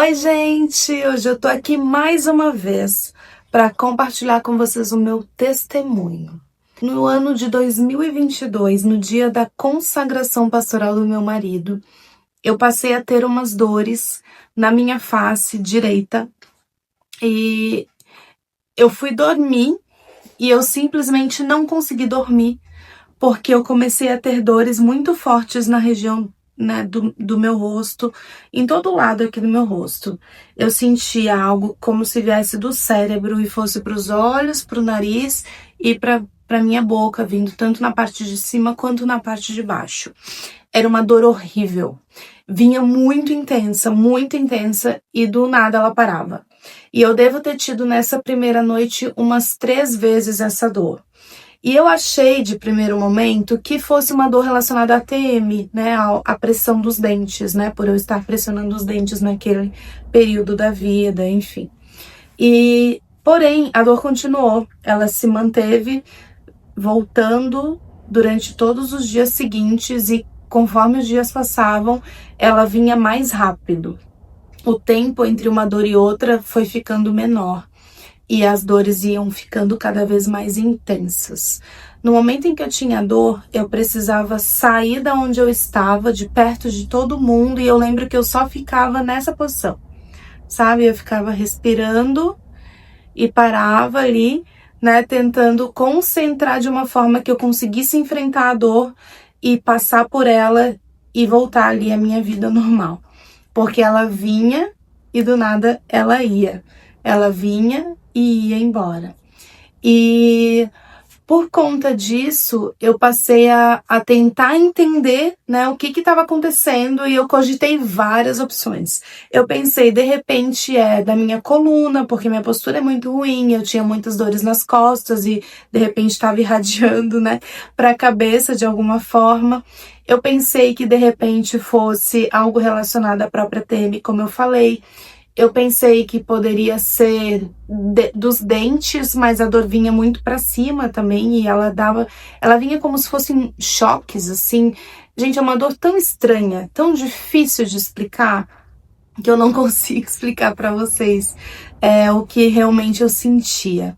Oi, gente! Hoje eu tô aqui mais uma vez para compartilhar com vocês o meu testemunho. No ano de 2022, no dia da consagração pastoral do meu marido, eu passei a ter umas dores na minha face direita e eu fui dormir e eu simplesmente não consegui dormir porque eu comecei a ter dores muito fortes na região, né, do meu rosto, em todo lado aqui do meu rosto. Eu sentia algo como se viesse do cérebro e fosse para os olhos, para o nariz e para minha boca, vindo tanto na parte de cima quanto na parte de baixo. Era uma dor horrível. Vinha muito intensa e do nada ela parava. E eu devo ter tido nessa primeira noite umas 3 vezes essa dor. E eu achei de primeiro momento que fosse uma dor relacionada à TM, né, à pressão dos dentes, né, por eu estar pressionando os dentes naquele período da vida, enfim. E, porém, a dor continuou, ela se manteve voltando durante todos os dias seguintes e conforme os dias passavam, ela vinha mais rápido. O tempo entre uma dor e outra foi ficando menor. E as dores iam ficando cada vez mais intensas. No momento em que eu tinha dor, eu precisava sair da onde eu estava, de perto de todo mundo, e eu lembro que eu só ficava nessa posição, sabe? Eu ficava respirando e parava ali, né, tentando concentrar de uma forma que eu conseguisse enfrentar a dor e passar por ela e voltar ali à minha vida normal. Porque ela vinha e do nada ela ia. Ela vinha e ia embora. E por conta disso, eu passei a tentar entender, né, o que estava acontecendo e eu cogitei várias opções. Eu pensei, de repente, da minha coluna, porque minha postura é muito ruim, eu tinha muitas dores nas costas e de repente estava irradiando, né, para a cabeça de alguma forma. Eu pensei que de repente fosse algo relacionado à própria TM, como eu falei. Eu pensei que poderia ser dos dentes, mas a dor vinha muito para cima também e ela vinha como se fossem choques, assim. Gente, é uma dor tão estranha, tão difícil de explicar, que eu não consigo explicar para vocês o que realmente eu sentia.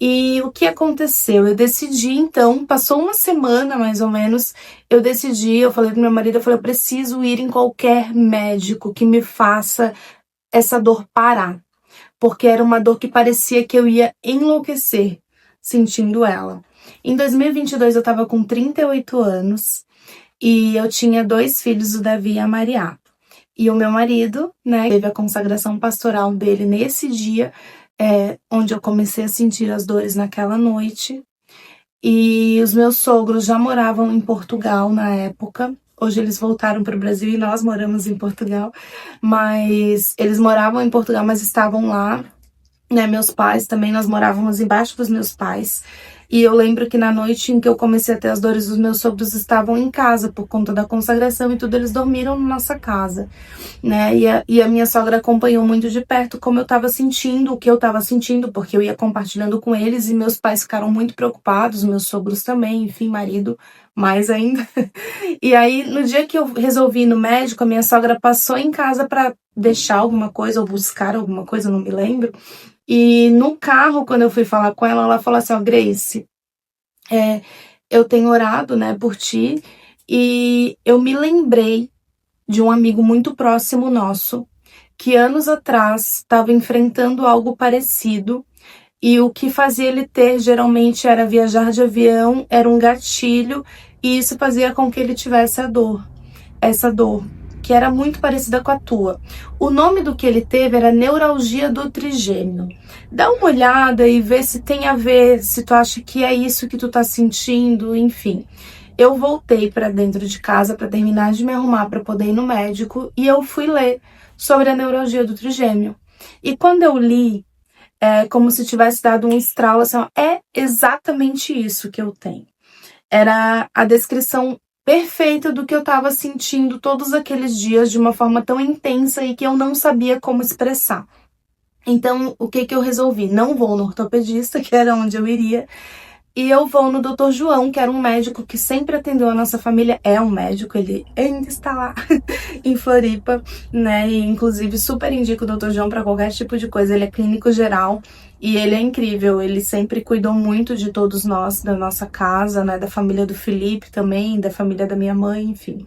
E o que aconteceu? Eu decidi, então, passou uma semana mais ou menos, eu falei pro meu marido, eu preciso ir em qualquer médico que me faça essa dor parar, porque era uma dor que parecia que eu ia enlouquecer sentindo ela. Em 2022 eu tava com 38 anos e eu tinha 2 filhos, o Davi e a Maria. E o meu marido, né, teve a consagração pastoral dele nesse dia, onde eu comecei a sentir as dores naquela noite. E os meus sogros já moravam em Portugal na época. Hoje eles voltaram para o Brasil e nós moramos em Portugal. Mas eles moravam em Portugal, mas estavam lá, né? Meus pais também, nós morávamos embaixo dos meus pais. E eu lembro que na noite em que eu comecei a ter as dores, os meus sogros estavam em casa por conta da consagração e tudo, eles dormiram na nossa casa, né? E a minha sogra acompanhou muito de perto como eu estava sentindo, o que eu estava sentindo, porque eu ia compartilhando com eles e meus pais ficaram muito preocupados, meus sogros também, enfim, marido mais ainda. E aí, no dia que eu resolvi ir no médico, a minha sogra passou em casa para deixar alguma coisa ou buscar alguma coisa, eu não me lembro. E no carro, quando eu fui falar com ela, ela falou assim, ó, Grace, eu tenho orado, né, por ti, e eu me lembrei de um amigo muito próximo nosso, que anos atrás estava enfrentando algo parecido, e o que fazia ele ter, geralmente, era viajar de avião, era um gatilho, e isso fazia com que ele tivesse essa dor, que era muito parecida com a tua. O nome do que ele teve era neuralgia do trigêmeo. Dá uma olhada e vê se tem a ver, se tu acha que é isso que tu tá sentindo, enfim. Eu voltei para dentro de casa para terminar de me arrumar para poder ir no médico e eu fui ler sobre a neuralgia do trigêmeo. E quando eu li, como se tivesse dado um estralo, assim, ó, é exatamente isso que eu tenho. Era a descrição perfeita do que eu estava sentindo todos aqueles dias de uma forma tão intensa e que eu não sabia como expressar. Então, o que eu resolvi? Não vou no ortopedista, que era onde eu iria, E eu vou no Dr. João, que era um médico que sempre atendeu a nossa família. É um médico, ele ainda está lá em Floripa, né? E inclusive super indico o Dr. João para qualquer tipo de coisa. Ele é clínico geral e ele é incrível. Ele sempre cuidou muito de todos nós, da nossa casa, né? Da família do Felipe também, da família da minha mãe, enfim.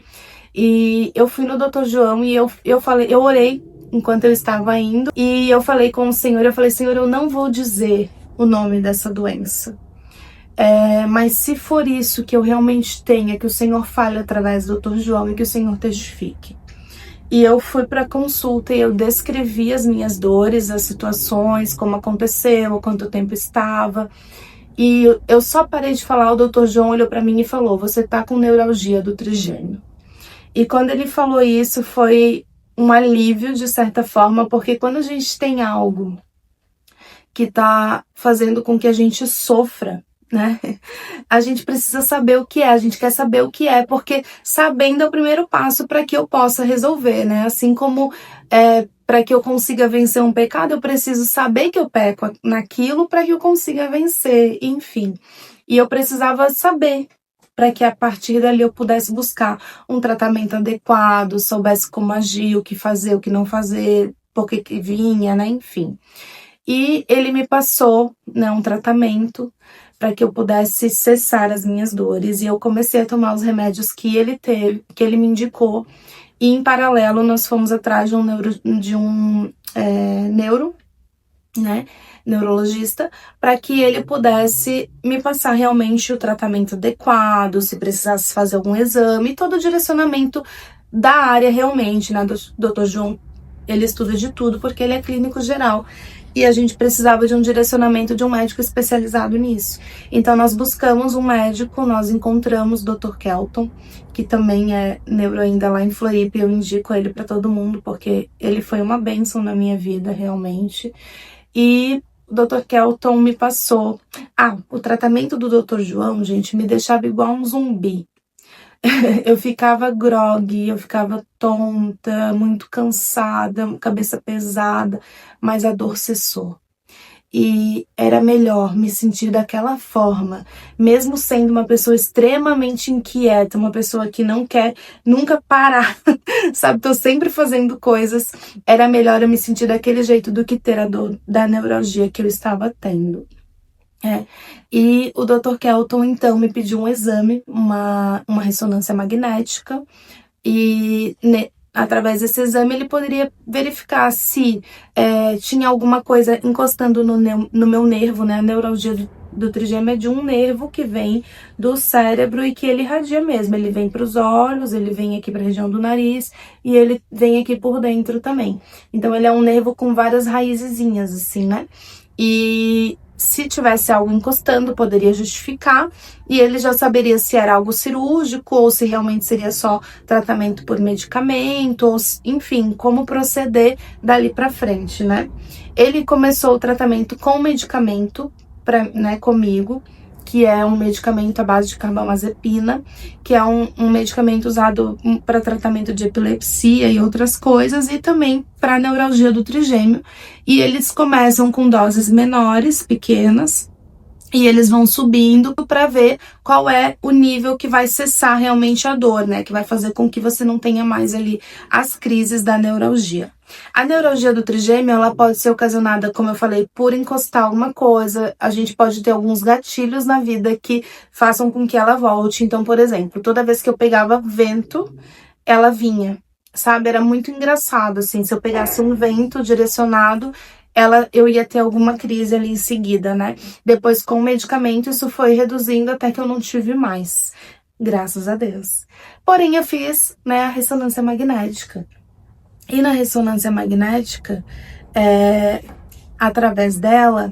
E eu fui no Dr. João e eu orei enquanto eu estava indo. E eu falei com o Senhor, Senhor, eu não vou dizer o nome dessa doença. Mas se for isso que eu realmente tenha, que o Senhor fale através do Dr. João e que o Senhor testifique. E eu fui para consulta e eu descrevi as minhas dores, as situações, como aconteceu, quanto tempo estava. E eu só parei de falar, o Dr. João olhou para mim e falou, você tá com neuralgia do trigêmeo. E quando ele falou isso, foi um alívio de certa forma, porque quando a gente tem algo que tá fazendo com que a gente sofra, né? A gente precisa saber o que é, a gente quer saber o que é, porque sabendo é o primeiro passo para que eu possa resolver, né? Assim como para que eu consiga vencer um pecado, eu preciso saber que eu peco naquilo para que eu consiga vencer, enfim. E eu precisava saber para que a partir dali eu pudesse buscar um tratamento adequado, soubesse como agir, o que fazer, o que não fazer, por que vinha, né? Enfim. E ele me passou, né, um tratamento para que eu pudesse cessar as minhas dores. E eu comecei a tomar os remédios que ele teve, que ele me indicou. E em paralelo nós fomos atrás de um neurologista, para que ele pudesse me passar realmente o tratamento adequado, se precisasse fazer algum exame, todo o direcionamento da área realmente, né? Dr. João, ele estuda de tudo porque ele é clínico geral. E a gente precisava de um direcionamento de um médico especializado nisso. Então nós buscamos um médico, nós encontramos o Dr. Kelton, que também é neuro ainda lá em Floripa, e eu indico ele para todo mundo, porque ele foi uma bênção na minha vida, realmente. E o Dr. Kelton me passou... o tratamento do Dr. João, gente, me deixava igual um zumbi. Eu ficava grogue, eu ficava tonta, muito cansada, cabeça pesada, mas a dor cessou. E era melhor me sentir daquela forma, mesmo sendo uma pessoa extremamente inquieta, uma pessoa que não quer nunca parar, sabe? Tô sempre fazendo coisas. Era melhor eu me sentir daquele jeito do que ter a dor da neuralgia que eu estava tendo. E o Dr. Kelton, então, me pediu um exame, uma ressonância magnética, e através desse exame ele poderia verificar se tinha alguma coisa encostando no meu nervo, né? A neuralgia do trigêmeo é de um nervo que vem do cérebro e que ele irradia mesmo. Ele vem para os olhos, ele vem aqui para a região do nariz e ele vem aqui por dentro também. Então ele é um nervo com várias raizezinhas, assim, né? E se tivesse algo encostando, poderia justificar, e ele já saberia se era algo cirúrgico ou se realmente seria só tratamento por medicamento, ou, enfim, como proceder dali para frente, né? Ele começou o tratamento com medicamento, comigo, que é um medicamento à base de carbamazepina, que é um medicamento usado para tratamento de epilepsia e outras coisas, e também para neuralgia do trigêmeo. E eles começam com doses menores, pequenas, e eles vão subindo para ver qual é o nível que vai cessar realmente a dor, né? Que vai fazer com que você não tenha mais ali as crises da neuralgia. A neuralgia do trigêmeo, ela pode ser ocasionada, como eu falei, por encostar alguma coisa. A gente pode ter alguns gatilhos na vida que façam com que ela volte. Então, por exemplo, toda vez que eu pegava vento, ela vinha, sabe? Era muito engraçado, assim, se eu pegasse um vento direcionado, eu ia ter alguma crise ali em seguida, né? Depois, com o medicamento, isso foi reduzindo até que eu não tive mais. Graças a Deus. Porém, eu fiz, né, a ressonância magnética. E na ressonância magnética, através dela,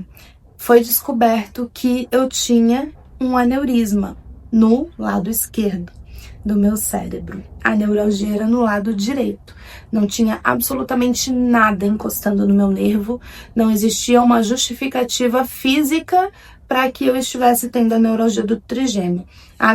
foi descoberto que eu tinha um aneurisma no lado esquerdo do meu cérebro. A neuralgia era no lado direito. Não tinha absolutamente nada encostando no meu nervo, não existia uma justificativa física para que eu estivesse tendo a neuralgia do trigêmeo.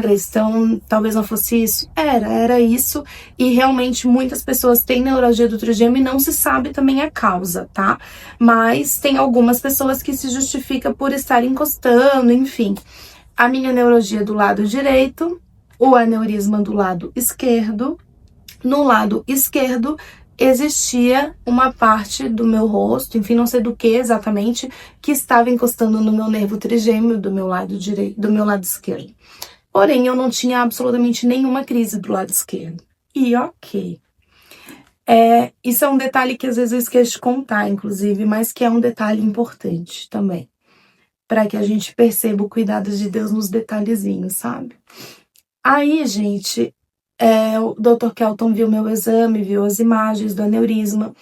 Grace, então talvez não fosse isso? Era isso, e realmente muitas pessoas têm neuralgia do trigêmeo e não se sabe também a causa, tá? Mas tem algumas pessoas que se justifica por estar encostando, enfim. a minha neurologia do lado direito, o aneurisma do lado esquerdo. No lado esquerdo existia uma parte do meu rosto, enfim, não sei do que exatamente, que estava encostando no meu nervo trigêmeo do meu lado direito, do meu lado esquerdo. Porém, eu não tinha absolutamente nenhuma crise do lado esquerdo. E ok. Isso é um detalhe que às vezes eu esqueço de contar, inclusive, mas que é um detalhe importante também, para que a gente perceba o cuidado de Deus nos detalhezinhos, sabe? Aí, gente, o Dr. Kelton viu meu exame, viu as imagens do aneurisma.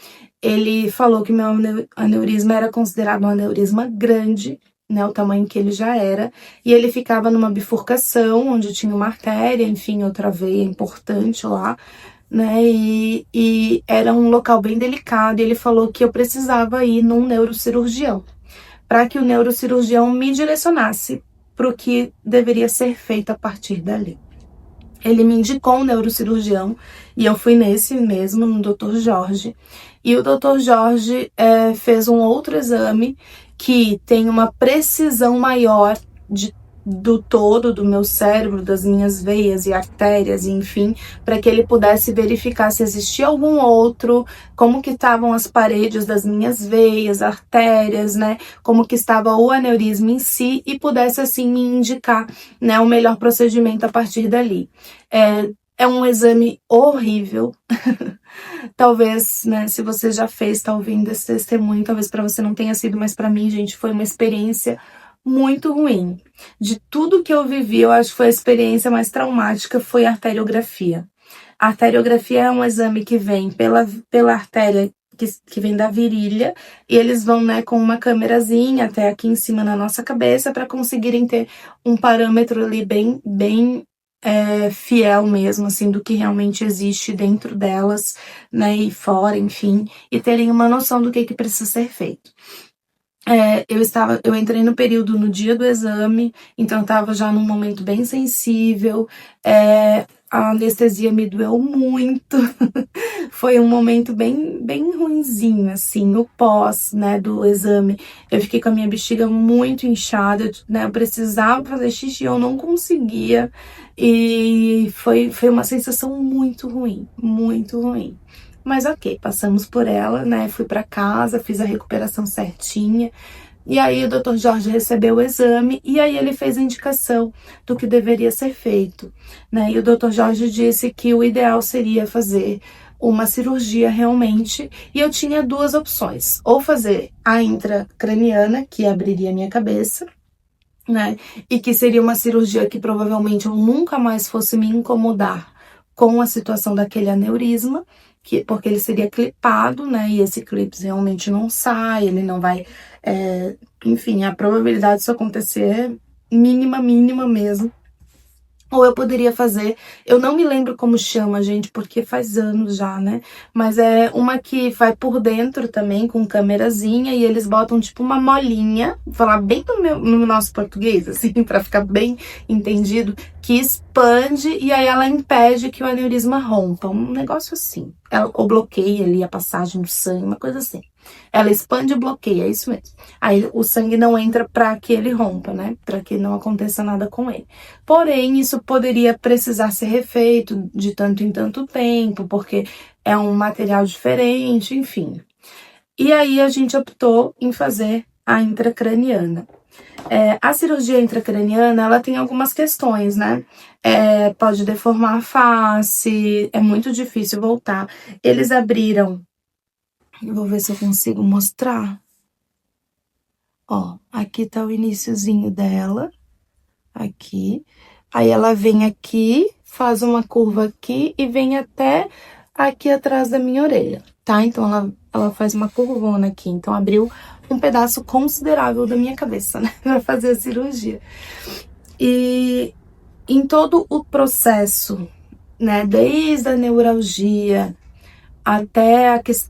Ele falou que meu aneurisma era considerado um aneurisma grande, né, o tamanho que ele já era, e ele ficava numa bifurcação onde tinha uma artéria, enfim, outra veia importante lá, né, e era um local bem delicado, e ele falou que eu precisava ir num neurocirurgião, para que o neurocirurgião me direcionasse para o que deveria ser feito a partir dali. Ele me indicou um neurocirurgião e eu fui nesse mesmo, no Dr. Jorge. E o Dr. Jorge fez um outro exame que tem uma precisão maior do todo do meu cérebro, das minhas veias e artérias, enfim, para que ele pudesse verificar se existia algum outro, como que estavam as paredes das minhas veias, artérias, né, como que estava o aneurisma em si e pudesse assim me indicar, né, o melhor procedimento a partir dali. É um exame horrível. Talvez, né, se você já fez, tá ouvindo esse testemunho, talvez para você não tenha sido, mas para mim, gente, foi uma experiência muito ruim. De tudo que eu vivi, eu acho que foi a experiência mais traumática, foi a arteriografia. A arteriografia é um exame que vem pela artéria que vem da virilha, e eles vão, né, com uma câmerazinha até aqui em cima na nossa cabeça para conseguirem ter um parâmetro ali bem fiel mesmo, assim, do que realmente existe dentro delas, né, e fora, enfim, e terem uma noção do que precisa ser feito. Eu entrei no período no dia do exame, então eu estava já num momento bem sensível, a anestesia me doeu muito, foi um momento bem ruinzinho, assim, o pós, né, do exame, eu fiquei com a minha bexiga muito inchada, né, eu precisava fazer xixi, eu não conseguia, e foi uma sensação muito ruim, muito ruim. Mas ok, passamos por ela, né, fui pra casa, fiz a recuperação certinha, e aí o Dr. Jorge recebeu o exame e aí ele fez a indicação do que deveria ser feito, né? E o Dr. Jorge disse que o ideal seria fazer uma cirurgia realmente, e eu tinha duas opções: ou fazer a intracraniana, que abriria minha cabeça, né? E que seria uma cirurgia que provavelmente eu nunca mais fosse me incomodar com a situação daquele aneurisma, porque ele seria clipado, né? E esse clipe realmente não sai, ele não vai. Enfim, a probabilidade disso acontecer é mínima mesmo. Ou eu poderia fazer, eu não me lembro como chama, gente, porque faz anos já, né? Mas é uma que vai por dentro também, com câmerazinha, e eles botam tipo uma molinha, vou falar bem no nosso português, assim, pra ficar bem entendido, que expande e aí ela impede que o aneurisma rompa, um negócio assim. Ou bloqueia ali a passagem do sangue, uma coisa assim. Ela expande e bloqueia, é isso mesmo. Aí o sangue não entra para que ele rompa, né? Para que não aconteça nada com ele. Porém, isso poderia precisar ser refeito de tanto em tanto tempo, porque é um material diferente, enfim. E aí a gente optou em fazer a intracraniana. A cirurgia intracraniana, ela tem algumas questões, né? Pode deformar a face, é muito difícil voltar. Eles abriram. Eu vou ver se eu consigo mostrar. Ó, aqui tá o iniciozinho dela. Aqui. Aí ela vem aqui, faz uma curva aqui e vem até aqui atrás da minha orelha, tá? Então ela faz uma curvona aqui. Então abriu um pedaço considerável da minha cabeça, né? Pra fazer a cirurgia. E em todo o processo, né? Desde a neuralgia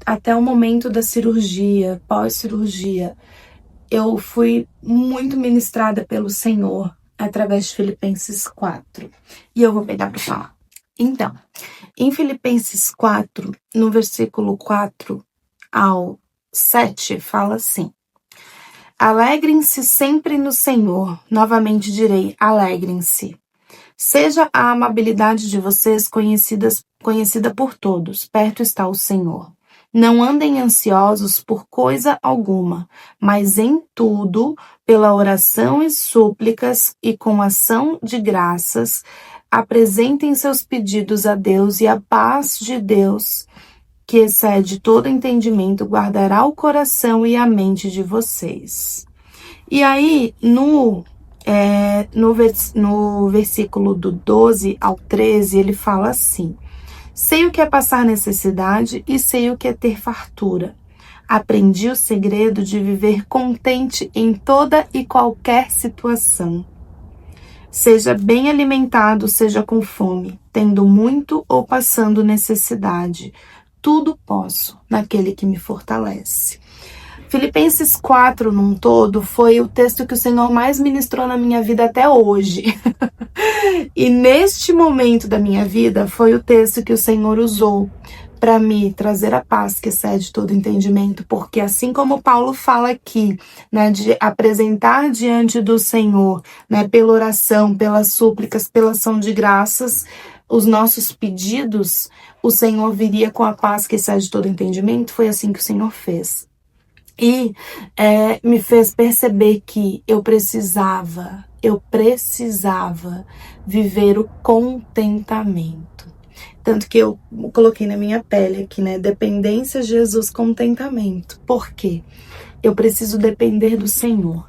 até o momento da cirurgia, pós-cirurgia, eu fui muito ministrada pelo Senhor através de Filipenses 4. E eu vou pegar para falar. Então, em Filipenses 4, no versículo 4 ao 7, fala assim: Alegrem-se sempre no Senhor. Novamente direi, alegrem-se. Seja a amabilidade de vocês conhecida por todos. Perto está o Senhor. Não andem ansiosos por coisa alguma, mas em tudo, pela oração e súplicas e com ação de graças, apresentem seus pedidos a Deus, e a paz de Deus, que excede todo entendimento, guardará o coração e a mente de vocês. E aí, no versículo do 12 ao 13, ele fala assim: sei o que é passar necessidade e sei o que é ter fartura. Aprendi o segredo de viver contente em toda e qualquer situação. Seja bem alimentado, seja com fome, tendo muito ou passando necessidade. Tudo posso naquele que me fortalece. Filipenses 4, num todo, foi o texto que o Senhor mais ministrou na minha vida até hoje. E neste momento da minha vida, foi o texto que o Senhor usou para me trazer a paz que excede todo entendimento, porque assim como Paulo fala aqui, né, de apresentar diante do Senhor, né, pela oração, pelas súplicas, pela ação de graças, os nossos pedidos, o Senhor viria com a paz que excede todo entendimento. Foi assim que o Senhor fez. E me fez perceber que eu precisava viver o contentamento. Tanto que eu coloquei na minha pele aqui, né? Dependência, Jesus, contentamento. Por quê? Eu preciso depender do Senhor,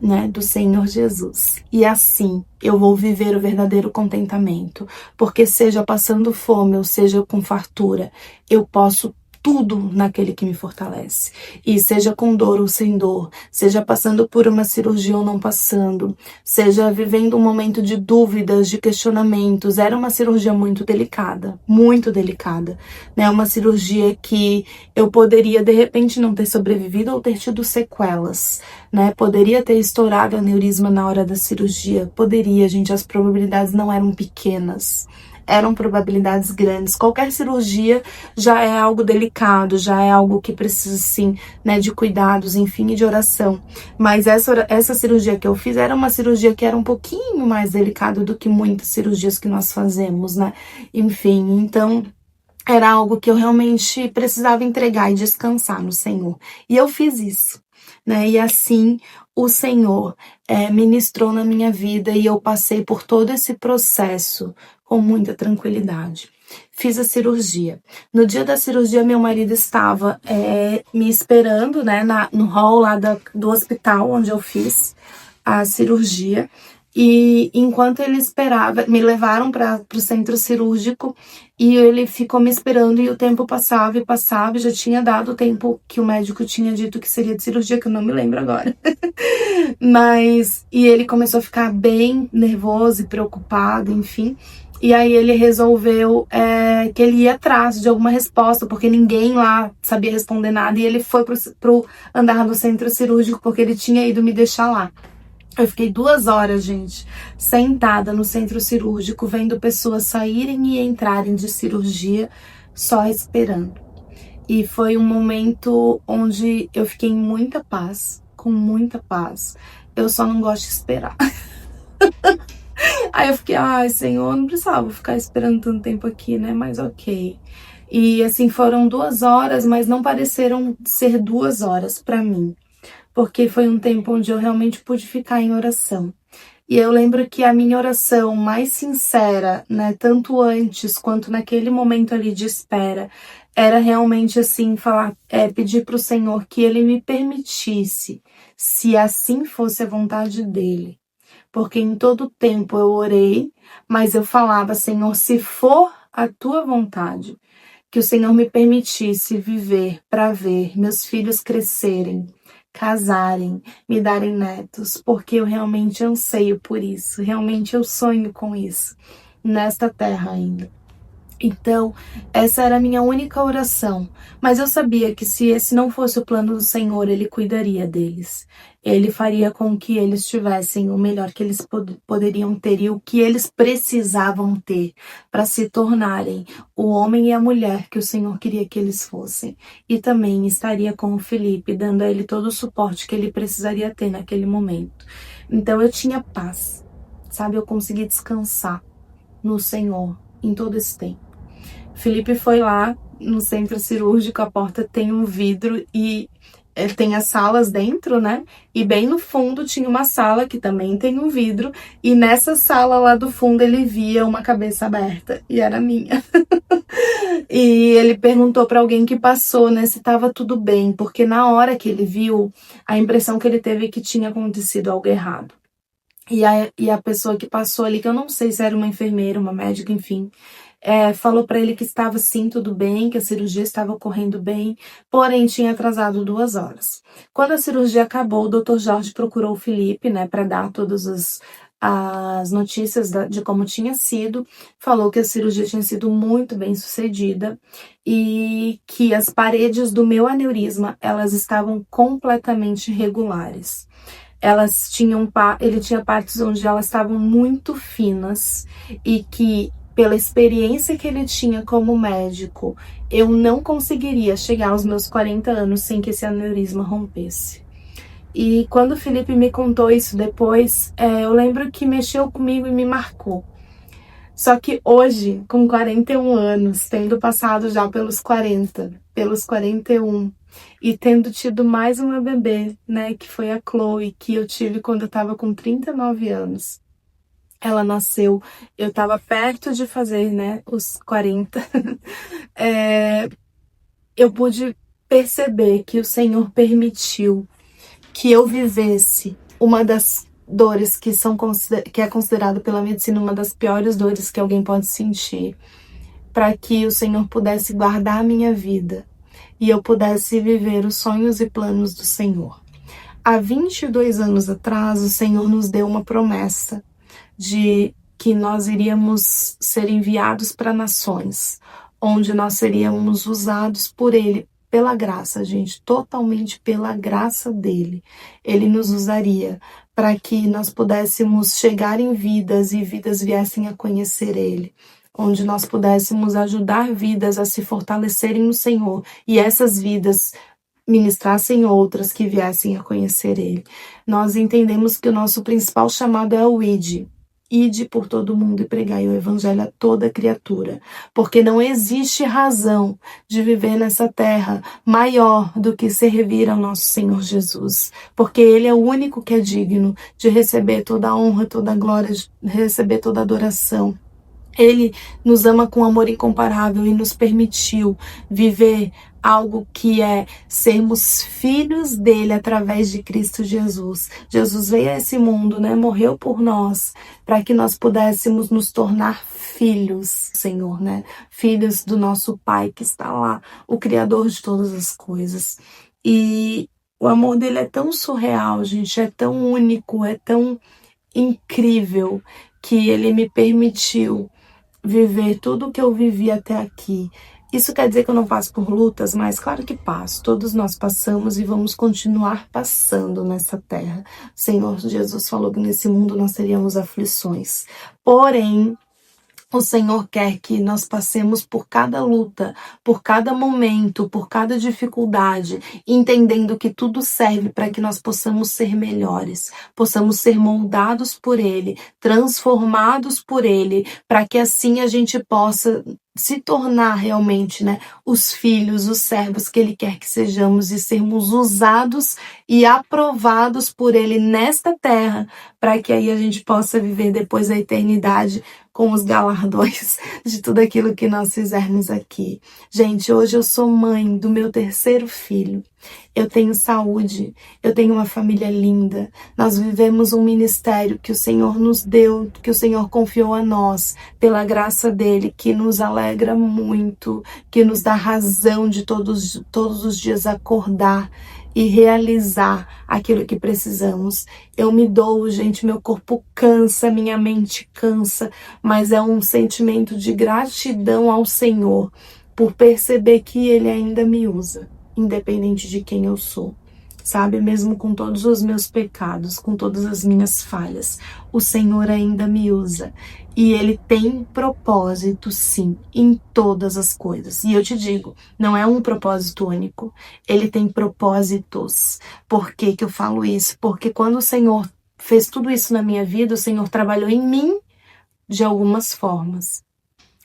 né? Do Senhor Jesus. E assim eu vou viver o verdadeiro contentamento. Porque seja passando fome ou seja com fartura, eu posso tudo naquele que me fortalece. E seja com dor ou sem dor, seja passando por uma cirurgia ou não passando, seja vivendo um momento de dúvidas, de questionamentos. Era uma cirurgia muito delicada, né? Uma cirurgia que eu poderia de repente não ter sobrevivido ou ter tido sequelas, né? Poderia ter estourado a aneurisma na hora da cirurgia, poderia, gente, as probabilidades não eram pequenas. Eram probabilidades grandes. Qualquer cirurgia já é algo delicado, já é algo que precisa, sim, né, de cuidados, enfim, e de oração. Mas essa cirurgia que eu fiz era uma cirurgia que era um pouquinho mais delicada do que muitas cirurgias que nós fazemos, né? Enfim, então era algo que eu realmente precisava entregar e descansar no Senhor. E eu fiz isso, né? E assim o Senhor ministrou na minha vida e eu passei por todo esse processo com muita tranquilidade. Fiz a cirurgia. No dia da cirurgia, meu marido estava me esperando, né, no hall lá do hospital onde eu fiz a cirurgia. E enquanto ele esperava, me levaram para o centro cirúrgico e ele ficou me esperando e o tempo passava e passava. Já tinha dado o tempo que o médico tinha dito que seria de cirurgia, que eu não me lembro agora. E ele começou a ficar bem nervoso e preocupado, enfim. E aí ele resolveu que ele ia atrás de alguma resposta, porque ninguém lá sabia responder nada. E ele foi pro andar do centro cirúrgico, porque ele tinha ido me deixar lá. Eu fiquei 2 horas, gente, sentada no centro cirúrgico, vendo pessoas saírem e entrarem de cirurgia, só esperando. E foi um momento onde eu fiquei em muita paz, com muita paz. Eu só não gosto de esperar. Aí eu fiquei, ai, Senhor, não precisava ficar esperando tanto tempo aqui, né? Mas ok. E assim, foram 2 horas, mas não pareceram ser 2 horas pra mim. Porque foi um tempo onde eu realmente pude ficar em oração. E eu lembro que a minha oração mais sincera, né, tanto antes quanto naquele momento ali de espera, era realmente assim, pedir para o Senhor que Ele me permitisse, se assim fosse a vontade dEle. Porque em todo tempo eu orei, mas eu falava, Senhor, se for a Tua vontade, que o Senhor me permitisse viver para ver meus filhos crescerem, casarem, me darem netos, porque eu realmente anseio por isso, realmente eu sonho com isso, nesta terra ainda. Então, essa era a minha única oração. Mas eu sabia que se esse não fosse o plano do Senhor, Ele cuidaria deles. Ele faria com que eles tivessem o melhor que eles poderiam ter e o que eles precisavam ter para se tornarem o homem e a mulher que o Senhor queria que eles fossem. E também estaria com o Felipe, dando a ele todo o suporte que ele precisaria ter naquele momento. Então eu tinha paz, sabe? Eu consegui descansar no Senhor em todo esse tempo. Felipe foi lá no centro cirúrgico, a porta tem um vidro e tem as salas dentro, né? E bem no fundo tinha uma sala que também tem um vidro, e nessa sala lá do fundo ele via uma cabeça aberta e era minha. E ele perguntou para alguém que passou, né, se estava tudo bem, porque na hora que ele viu, a impressão que ele teve é que tinha acontecido algo errado. E a pessoa que passou ali, que eu não sei se era uma enfermeira, uma médica, enfim, falou para ele que estava sim tudo bem, que a cirurgia estava ocorrendo bem, porém tinha atrasado 2 horas. Quando a cirurgia acabou, o Dr. Jorge procurou o Felipe, né, para dar todas as notícias de como tinha sido, falou que a cirurgia tinha sido muito bem sucedida e que as paredes do meu aneurisma, elas estavam completamente regulares. Ele tinha partes onde elas estavam muito finas e que, pela experiência que ele tinha como médico, eu não conseguiria chegar aos meus 40 anos sem que esse aneurisma rompesse. E quando o Felipe me contou isso depois, eu lembro que mexeu comigo e me marcou. Só que hoje, com 41 anos, tendo passado já pelos 40, pelos 41, e tendo tido mais uma bebê, né, que foi a Chloe, que eu tive quando eu tava com 39 anos. Ela nasceu, eu tava perto de fazer, né, os 40. Eu pude perceber que o Senhor permitiu que eu vivesse uma das dores que é considerada pela medicina uma das piores dores que alguém pode sentir, para que o Senhor pudesse guardar a minha vida e eu pudesse viver os sonhos e planos do Senhor. Há 22 anos atrás, o Senhor nos deu uma promessa de que nós iríamos ser enviados para nações, onde nós seríamos usados por Ele, pela graça, gente, totalmente pela graça dele. Ele nos usaria para que nós pudéssemos chegar em vidas e vidas viessem a conhecer Ele, onde nós pudéssemos ajudar vidas a se fortalecerem no Senhor e essas vidas ministrassem outras que viessem a conhecer Ele. Nós entendemos que o nosso principal chamado é o ID. Ide por todo mundo e pregai o evangelho a toda criatura, porque não existe razão de viver nessa terra maior do que servir ao nosso Senhor Jesus, porque Ele é o único que é digno de receber toda a honra, toda a glória, de receber toda a adoração. Ele nos ama com amor incomparável e nos permitiu viver algo que é sermos filhos dele através de Cristo Jesus. Jesus veio a esse mundo, né? Morreu por nós, para que nós pudéssemos nos tornar filhos, Senhor, né? Filhos do nosso Pai que está lá, o Criador de todas as coisas. E o amor dele é tão surreal, gente, é tão único, é tão incrível, que ele me permitiu viver tudo o que eu vivi até aqui. Isso quer dizer que eu não passo por lutas, mas claro que passo. Todos nós passamos e vamos continuar passando nessa terra. O Senhor Jesus falou que nesse mundo nós teríamos aflições. Porém, o Senhor quer que nós passemos por cada luta, por cada momento, por cada dificuldade, entendendo que tudo serve para que nós possamos ser melhores, possamos ser moldados por Ele, transformados por Ele, para que assim a gente possa se tornar realmente, né, os filhos, os servos que Ele quer que sejamos e sermos usados e aprovados por Ele nesta terra, para que aí a gente possa viver depois a eternidade com os galardões de tudo aquilo que nós fizermos aqui. Gente, hoje eu sou mãe do meu 3º filho. Eu tenho saúde, eu tenho uma família linda. Nós vivemos um ministério que o Senhor nos deu, que o Senhor confiou a nós, pela graça dele, que nos alegra muito, que nos dá razão de todos os dias acordar e realizar aquilo que precisamos. Eu me dou, gente, meu corpo cansa, minha mente cansa, mas é um sentimento de gratidão ao Senhor por perceber que Ele ainda me usa, independente de quem eu sou. Sabe, mesmo com todos os meus pecados, com todas as minhas falhas, o Senhor ainda me usa. E Ele tem propósito, sim, em todas as coisas. E eu te digo, não é um propósito único. Ele tem propósitos. Por que que eu falo isso? Porque quando o Senhor fez tudo isso na minha vida, o Senhor trabalhou em mim de algumas formas.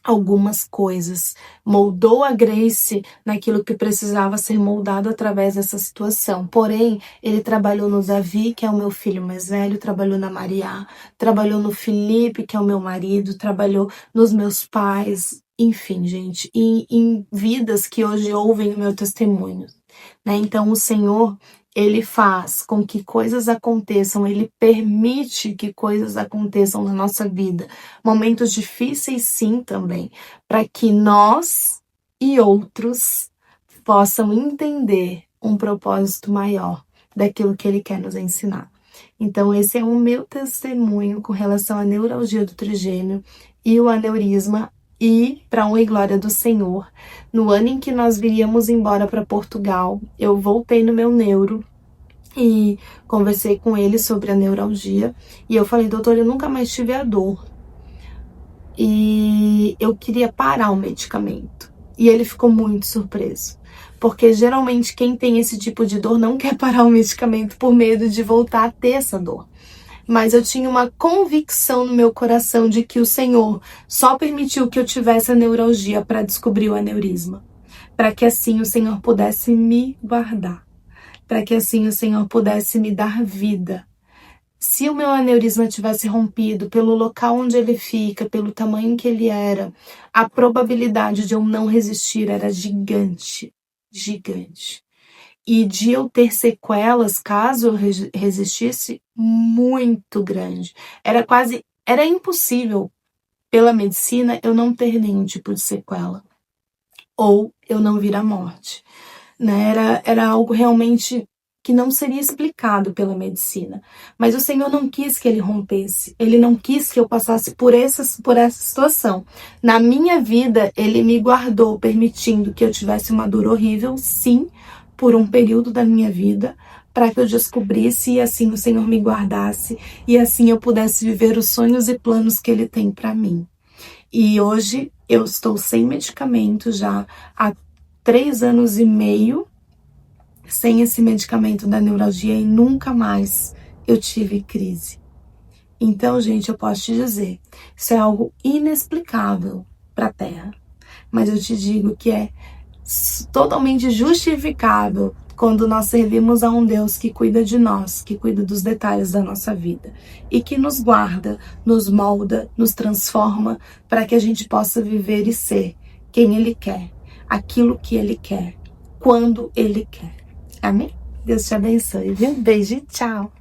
Algumas coisas, moldou a Grace naquilo que precisava ser moldado através dessa situação. Porém, ele trabalhou no Davi, que é o meu filho mais velho, trabalhou na Maria, trabalhou no Felipe, que é o meu marido, trabalhou nos meus pais, enfim, gente, em vidas que hoje ouvem o meu testemunho, né? Então, o Senhor, Ele faz com que coisas aconteçam, Ele permite que coisas aconteçam na nossa vida. Momentos difíceis, sim, também, para que nós e outros possam entender um propósito maior daquilo que Ele quer nos ensinar. Então, esse é o meu testemunho com relação à neuralgia do trigêmeo e o aneurisma. E, para a honra e glória do Senhor, no ano em que nós viríamos embora para Portugal, eu voltei no meu neuro e conversei com ele sobre a neuralgia. E eu falei, doutor, eu nunca mais tive a dor. E eu queria parar o medicamento. E ele ficou muito surpreso. Porque geralmente quem tem esse tipo de dor não quer parar o medicamento por medo de voltar a ter essa dor. Mas eu tinha uma convicção no meu coração de que o Senhor só permitiu que eu tivesse a neuralgia para descobrir o aneurisma. Para que assim o Senhor pudesse me guardar. Para que assim o Senhor pudesse me dar vida. Se o meu aneurisma tivesse rompido pelo local onde ele fica, pelo tamanho que ele era, a probabilidade de eu não resistir era gigante. Gigante. E de eu ter sequelas, caso eu resistisse, muito grande. Era impossível, pela medicina, eu não ter nenhum tipo de sequela. Ou eu não vir à morte. Né? Era algo realmente que não seria explicado pela medicina. Mas o Senhor não quis que ele rompesse. Ele não quis que eu passasse por essa situação. Na minha vida, ele me guardou, permitindo que eu tivesse uma dor horrível, sim, por um período da minha vida, para que eu descobrisse e assim o Senhor me guardasse e assim eu pudesse viver os sonhos e planos que Ele tem para mim. E hoje eu estou sem medicamento já há 3 anos e meio, sem esse medicamento da neuralgia e nunca mais eu tive crise. Então, gente, eu posso te dizer, isso é algo inexplicável para a Terra. Mas eu te digo que é totalmente justificável quando nós servimos a um Deus que cuida de nós, que cuida dos detalhes da nossa vida e que nos guarda, nos molda, nos transforma para que a gente possa viver e ser quem Ele quer, aquilo que Ele quer, quando Ele quer. Amém? Deus te abençoe, viu? Beijo e tchau!